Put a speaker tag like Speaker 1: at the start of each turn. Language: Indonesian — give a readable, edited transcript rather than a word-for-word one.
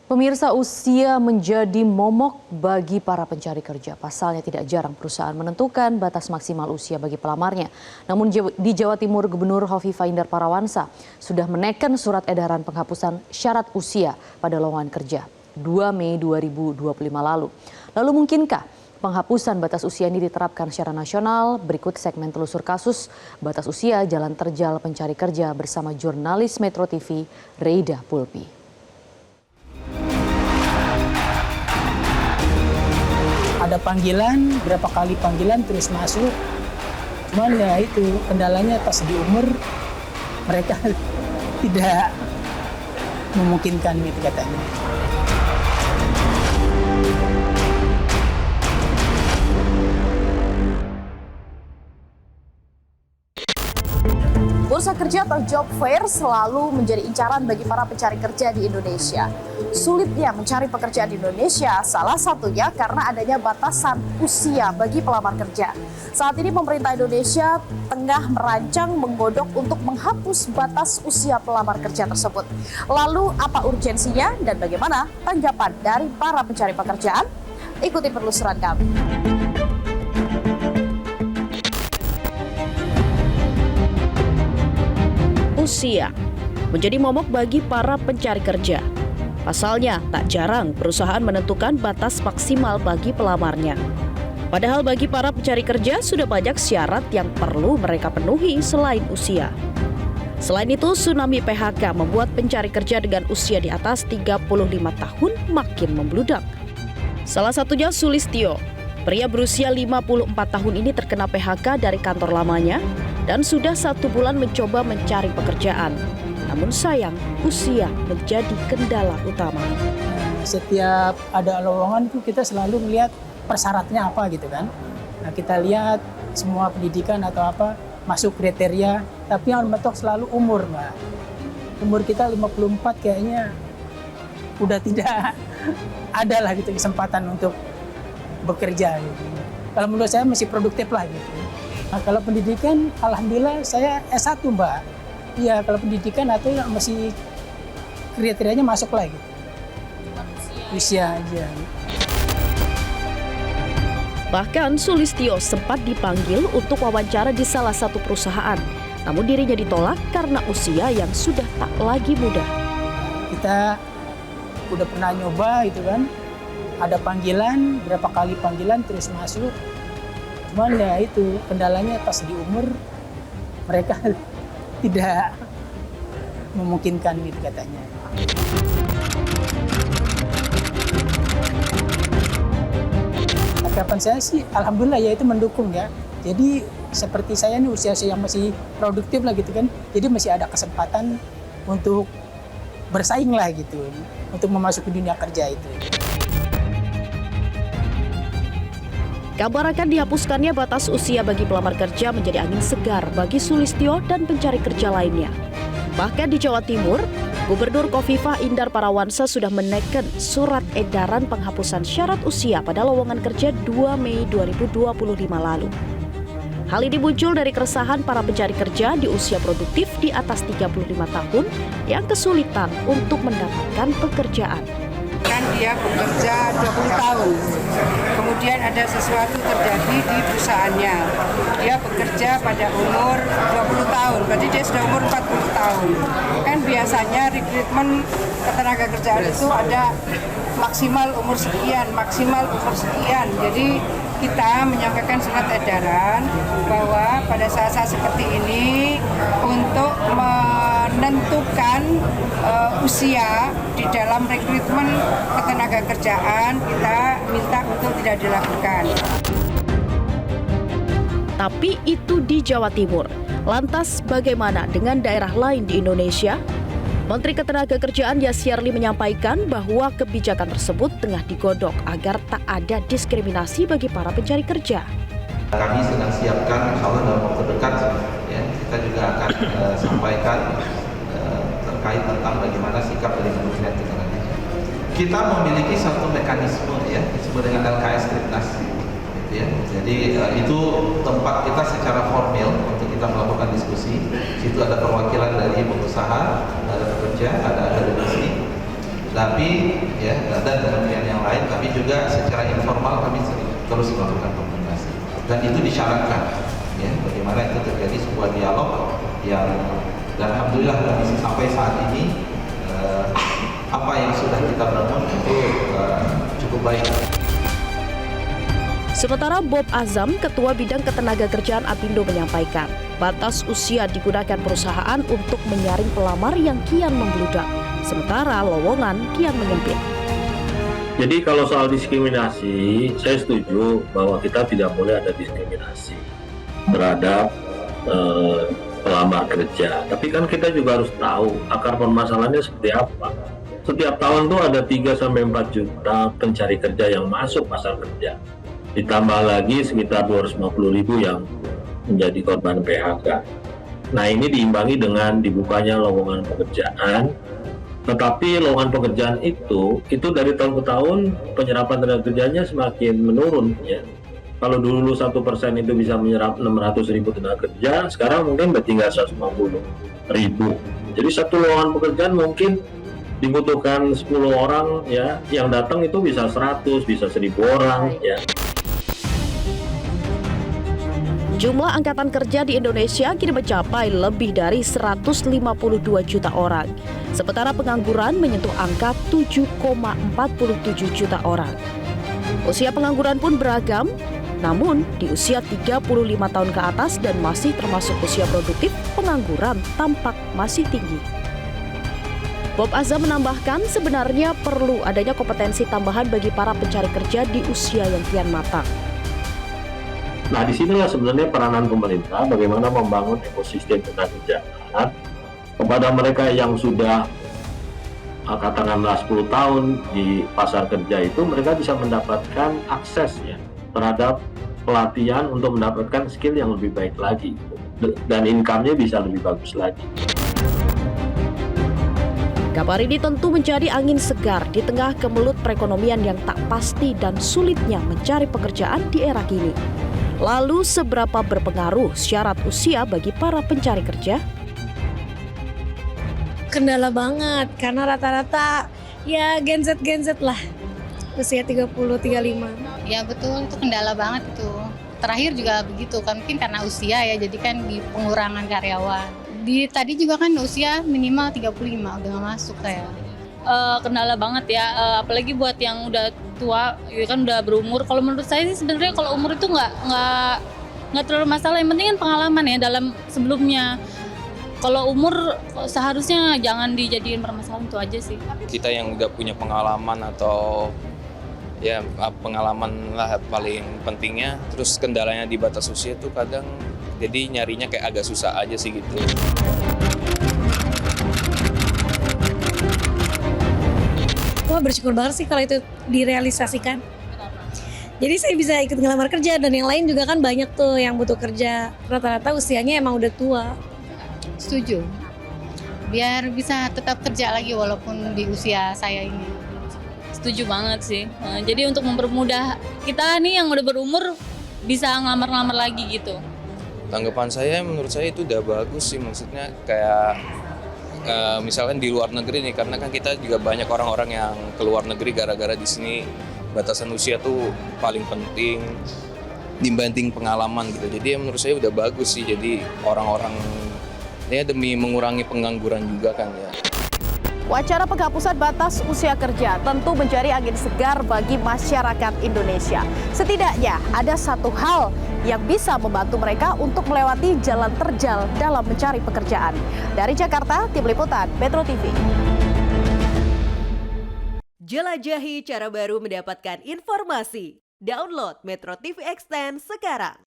Speaker 1: Pemirsa, usia menjadi momok bagi para pencari kerja. Pasalnya tidak jarang perusahaan menentukan batas maksimal usia bagi pelamarnya. Namun di Jawa Timur, Gubernur Hovifah Indar Parawansa sudah menekan surat edaran penghapusan syarat usia pada lowongan kerja 2 Mei 2025 lalu. Lalu mungkinkah penghapusan batas usia ini diterapkan secara nasional? Berikut segmen telusur kasus batas usia jalan terjal pencari kerja bersama jurnalis Metro TV Reida Pulpi.
Speaker 2: Ada panggilan, berapa kali panggilan terus masuk. Cuman ya itu kendalanya pas di umur mereka tidak memungkinkan gitu katanya.
Speaker 3: Bursa kerja atau job fair selalu menjadi incaran bagi para pencari kerja di Indonesia. Sulitnya mencari pekerjaan di Indonesia salah satunya karena adanya batasan usia bagi pelamar kerja. Saat ini pemerintah Indonesia tengah merancang menggodok untuk menghapus batas usia pelamar kerja tersebut. Lalu apa urgensinya dan bagaimana tanggapan dari para pencari pekerjaan? Ikuti penelusuran kami.
Speaker 4: Usia menjadi momok bagi para pencari kerja. Pasalnya, tak jarang perusahaan menentukan batas maksimal bagi pelamarnya. Padahal bagi para pencari kerja sudah banyak syarat yang perlu mereka penuhi selain usia. Selain itu, tsunami PHK membuat pencari kerja dengan usia di atas 35 tahun makin membludak. Salah satunya Sulistyo. Pria berusia 54 tahun ini terkena PHK dari kantor lamanya dan sudah 1 bulan mencoba mencari pekerjaan. Namun sayang, usia menjadi kendala utama.
Speaker 2: Setiap ada lowongan itu kita selalu melihat persyaratnya apa gitu kan. Nah, kita lihat semua pendidikan atau apa masuk kriteria, tapi yang mentok selalu umur, Mbak. Umur kita 54 kayaknya udah tidak ada lah gitu kesempatan untuk bekerja gitu. Kalau menurut saya masih produktif lah gitu. Nah, kalau pendidikan, alhamdulillah saya S1, Mbak. Iya, kalau pendidikan atau yang masih kriterianya masuk lah gitu. Usia aja.
Speaker 4: Bahkan Sulistyo sempat dipanggil untuk wawancara di salah satu perusahaan. Namun dirinya ditolak karena usia yang sudah tak lagi muda.
Speaker 2: Kita udah pernah nyoba gitu kan. Ada panggilan, berapa kali panggilan terus masuk. Cuman ya itu kendalanya pas di umur mereka tidak memungkinkan gitu katanya. Harapan saya sih alhamdulillah ya itu mendukung ya. Jadi seperti saya nih usia yang masih produktif lah gitu kan. Jadi masih ada kesempatan untuk bersaing lah gitu. Untuk memasuki dunia kerja itu.
Speaker 4: Kabar akan dihapuskannya batas usia bagi pelamar kerja menjadi angin segar bagi Sulistyo dan pencari kerja lainnya. Bahkan di Jawa Timur, Gubernur Hovifah Indar Parawansa sudah menekan surat edaran penghapusan syarat usia pada lowongan kerja 2 Mei 2025 lalu. Hal ini muncul dari keresahan para pencari kerja di usia produktif di atas 35 tahun yang kesulitan untuk mendapatkan pekerjaan.
Speaker 5: Kan dia bekerja 20 tahun, kemudian ada sesuatu terjadi di perusahaannya. Dia bekerja pada umur 20 tahun, berarti dia sudah umur 40 tahun. Kan biasanya rekrutmen ketenaga kerjaan itu ada maksimal umur sekian, maksimal umur sekian. Jadi kita menyampaikan surat edaran bahwa pada saat-saat seperti ini untuk menentukan usia di dalam rekrutmen ketenaga kerjaan kita minta untuk tidak dilakukan.
Speaker 4: Tapi itu di Jawa Timur. Lantas bagaimana dengan daerah lain di Indonesia? Menteri Ketenagakerjaan Yasirli menyampaikan bahwa kebijakan tersebut tengah digodok agar tak ada diskriminasi bagi para pencari kerja.
Speaker 6: Kami sedang siapkan, insya Allah dalam waktu dekat, ya, kita juga akan sampaikan terkait tentang bagaimana sikap dari Kementerian Ketenagakerjaan. Kita memiliki satu mekanisme ya disebut dengan LKS Tripnas. Ya. Jadi itu tempat kita secara formal untuk kita melakukan diskusi. Situ ada perwakilan dari pengusaha, ada pekerja, ada akademisi, tapi ya dan kementerian yang lain, tapi juga secara informal kami terus melakukan komunikasi dan itu disyaratkan ya bagaimana itu terjadi sebuah dialog yang dan alhamdulillah kondisi sampai saat ini apa yang sudah kita bangun itu cukup baik.
Speaker 4: Sementara Bob Azam, Ketua Bidang Ketenagakerjaan Apindo menyampaikan, batas usia digunakan perusahaan untuk menyaring pelamar yang kian membludak, sementara lowongan kian menyempit.
Speaker 7: Jadi kalau soal diskriminasi, saya setuju bahwa kita tidak boleh ada diskriminasi terhadap pelamar kerja. Tapi kan kita juga harus tahu akar permasalahannya seperti apa. Setiap tahun tuh ada 3-4 juta pencari kerja yang masuk pasar kerja. Ditambah lagi sekitar 250.000 yang menjadi korban PHK. Nah ini diimbangi dengan dibukanya lowongan pekerjaan. Tetapi lowongan pekerjaan itu dari tahun ke tahun penyerapan tenaga kerjanya semakin menurun ya. Kalau dulu 1% itu bisa menyerap 600.000 tenaga kerja, sekarang mungkin tinggal 150.000. Jadi satu lowongan pekerjaan mungkin dibutuhkan 10 orang ya, yang datang itu bisa 100, bisa 1.000 orang ya.
Speaker 4: Jumlah angkatan kerja di Indonesia kini mencapai lebih dari 152 juta orang. Sementara pengangguran menyentuh angka 7,47 juta orang. Usia pengangguran pun beragam, namun di usia 35 tahun ke atas dan masih termasuk usia produktif, pengangguran tampak masih tinggi. Bob Azam menambahkan sebenarnya perlu adanya kompetensi tambahan bagi para pencari kerja di usia yang kian matang.
Speaker 7: Nah, disinilah sebenarnya peranan pemerintah bagaimana membangun ekosistem ketenagakerjaan kepada mereka yang sudah katakanlah 10 tahun di pasar kerja itu, mereka bisa mendapatkan akses ya terhadap pelatihan untuk mendapatkan skill yang lebih baik lagi dan income-nya bisa lebih bagus lagi.
Speaker 4: Kabar ini tentu menjadi angin segar di tengah kemelut perekonomian yang tak pasti dan sulitnya mencari pekerjaan di era kini. Lalu seberapa berpengaruh syarat usia bagi para pencari kerja?
Speaker 8: Kendala banget, karena rata-rata ya Gen Z lah, usia 30-35.
Speaker 9: Ya betul, itu kendala banget itu. Terakhir juga begitu kan, mungkin karena usia ya, jadi kan di pengurangan karyawan. Tadi juga kan usia minimal 35, udah gak masuk saya.
Speaker 8: Kendala banget ya, apalagi buat yang udah tua, ya kan udah berumur. Kalau menurut saya sih sebenarnya kalau umur itu nggak terlalu masalah. Yang penting kan pengalaman ya dalam sebelumnya. Kalau umur seharusnya jangan dijadiin permasalahan, itu aja sih.
Speaker 10: Kita yang udah punya pengalaman atau ya pengalaman lah paling pentingnya. Terus kendalanya di batas usia tuh kadang jadi nyarinya kayak agak susah aja sih gitu.
Speaker 8: Wah, bersyukur banget sih kalau itu direalisasikan. Jadi saya bisa ikut ngelamar kerja dan yang lain juga kan banyak tuh yang butuh kerja. Rata-rata usianya emang udah tua.
Speaker 9: Setuju. Biar bisa tetap kerja lagi walaupun di usia saya ini.
Speaker 8: Setuju banget sih. Jadi untuk mempermudah kita nih yang udah berumur bisa ngelamar-ngelamar lagi gitu.
Speaker 10: Tanggapan saya menurut saya itu udah bagus sih, maksudnya kayak misalkan di luar negeri nih, karena kan kita juga banyak orang-orang yang keluar negeri gara-gara di sini batasan usia tuh paling penting dibanding pengalaman gitu. Jadi ya menurut saya udah bagus sih, jadi orang-orang ya demi mengurangi pengangguran juga kan ya.
Speaker 3: Wacana penghapusan batas usia kerja tentu menjadi angin segar bagi masyarakat Indonesia. Setidaknya ada satu hal yang bisa membantu mereka untuk melewati jalan terjal dalam mencari pekerjaan. Dari Jakarta, Tim Liputan Metro TV.
Speaker 11: Jelajahi cara baru mendapatkan informasi. Download Metro TV Extend sekarang.